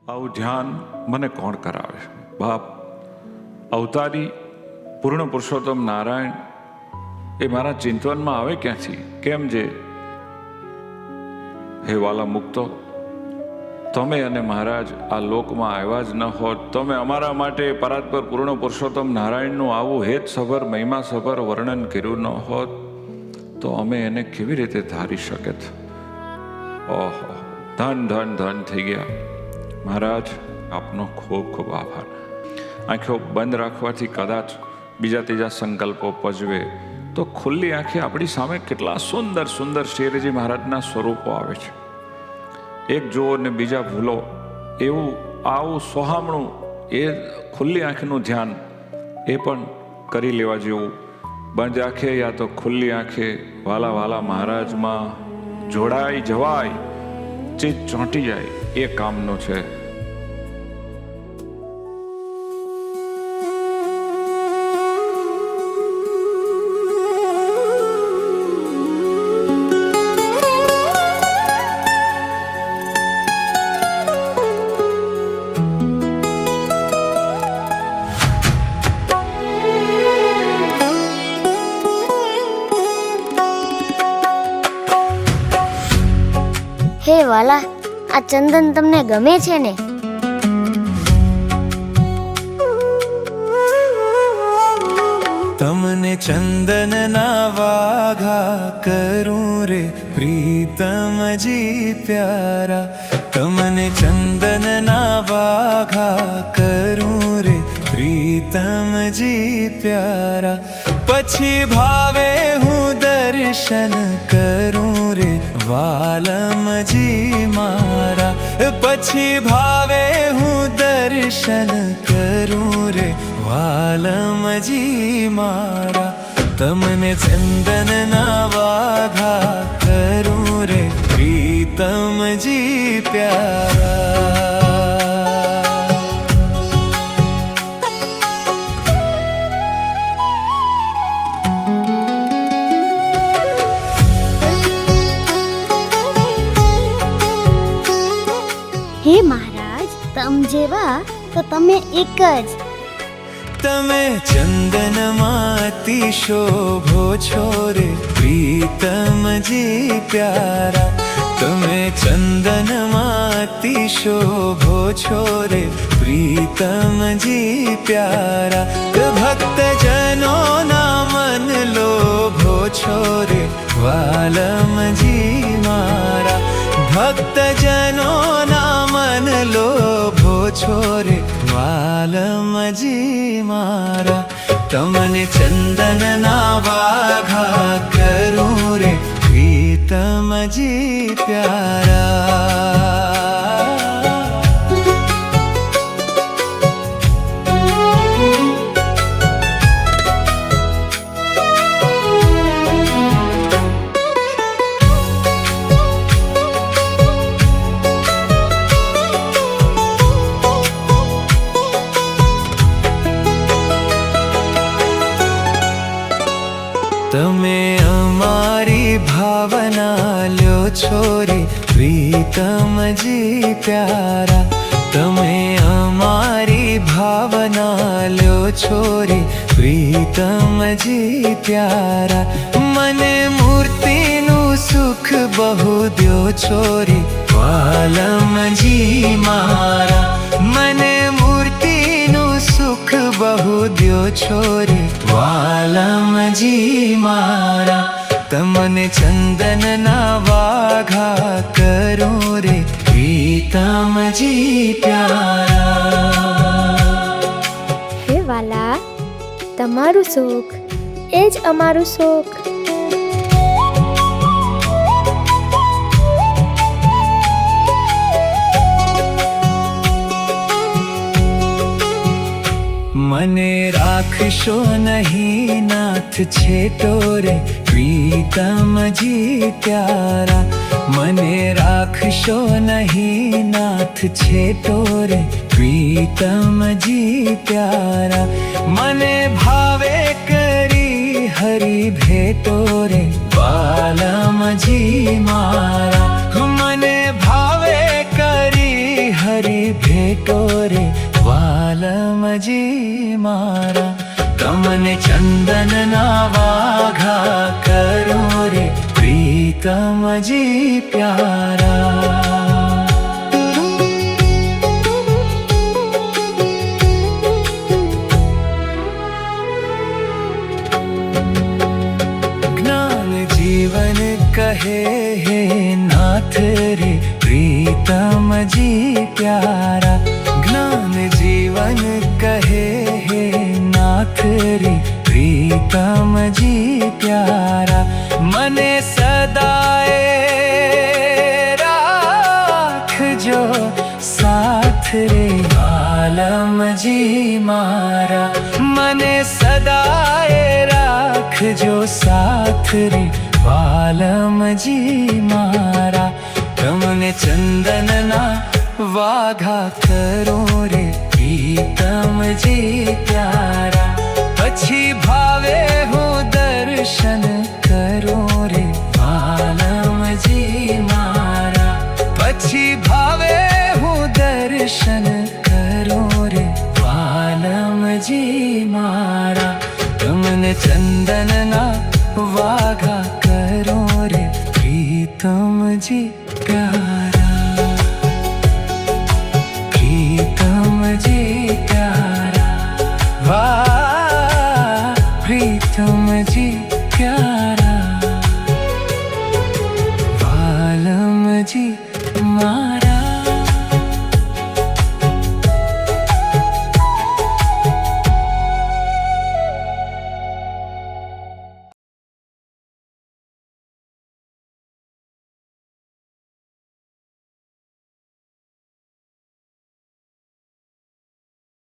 આવું ધ્યાન મને કોણ કરાવે? બાપ અવતારી પૂર્ણ પુરુષોત્તમ નારાયણ એ મારા ચિંતવનમાં આવે ક્યાંથી? કેમ જે હે વાલા મુક્તો, તમે અને મહારાજ આ લોકમાં આવ્યા જ ન હોત, તમે અમારા માટે પરાત્પર પૂર્ણ પુરુષોત્તમ નારાયણનું આવું હેતસભર મહિમાસભર વર્ણન કર્યું ન હોત તો અમે એને કેવી રીતે ધારી શકત? ઓહો, ધન ધન ધન થઈ ગયા. મહારાજ આપનો ખૂબ ખૂબ આભાર. આંખો બંધ રાખવાથી કદાચ બીજા ત્રીજા સંકલ્પો પજવે તો ખુલ્લી આંખે આપણી સામે કેટલા સુંદર સુંદર શ્રીજી મહારાજના સ્વરૂપો આવે છે. એક જુઓ ને બીજા ભૂલો, એવું આવું સોહામણું એ ખુલ્લી આંખનું ધ્યાન એ પણ કરી લેવા જેવું. બંધ આંખે યા તો ખુલ્લી આંખે વાલા વાલા મહારાજમાં જોડાઈ જવાય, ચિત્ત ચોંટી જાય, એ કામનું છે. હે વાલા, આ ચંદન તમને ગમે છે ને? તમને ચંદન ના વાઘા કરું રે પ્રીતમજી પ્યારા, તમને ચંદન ના વાઘા કરું રે પ્રીતમજી પ્યારા. પછી ભાવે હું દર્શન કરું રે વાલમજી મારા, પછી ભાવે હું દર્શન કરું રે વાલમજી મારા. તમને ચંદન ના વાઘા કરું રે પ્રીતમજી પ્યારા. હે મહારાજ, તમ જેવા તો તમે એક જ. તમે ચંદનમાંથી શોભો છો રે પ્રીતમજી પ્યારા, તમે ચંદનમાંથી શોભો છો રે પ્રીતમજી પ્યારા. ભક્તજનો ના મન લોભો છો રે વાલમજી મારા, ભક્તજનો ના મન લોભો છો રે વાલમજી મારા. તમને ચંદન ના વાઘા કરું રે પ્રીતમજી પ્યારા. તમે અમારી ભાવના લ્યો છો રે પ્રીતમજી પ્યારા, તમે અમારી ભાવના લ્યો છો રે પ્રીતમજી પ્યારા. મને મૂર્તિનું સુખ બહુ દ્યો છો રે વાલમજી મારા, મને મૂર્તિનું સુખ બહુ દ્યો છો રે વાલમજી મારા. તમને ચંદન ના વાઘા કરું રે પ્રીતમજી પ્યારા. હે વાલા, તમારું સુખ એ જ અમારું સુખ. મને રાખશો નહીં નાથ છેટો રે પ્રીતમજી પ્યારા, મને રાખશો નહીં નાથ છેટો રે પ્રીતમજી પ્યારા. મને ભાવે કરી હરી ભેટો રે વાલમજી મારા, મને ભાવે કરી હરી ભેટો રે વાલમજી મારા તમને ચંદનના વાઘા કરો રે પ્રીતમજી પ્યારા जीवन कहे हे नाथ रे प्रीतमजी प्यारा ज्ञान जीवन कहे हे नाथ रे प्रीतमजी प्यारा मने सदाए राखजो साथ रे वालमजी मारा मने सदाए राखजो साथ रे वालमजी मारा તમને ચંદનના વાઘા કરો રે પ્રીતમજી પ્યારા પછી ભાવે હું દર્શન કરો રે વાલમજી મારા પછી ભાવે હું દર્શન કરો રે વાલમજી મારા તમને ચંદનના વાઘા કરો રે પ્રીતમજી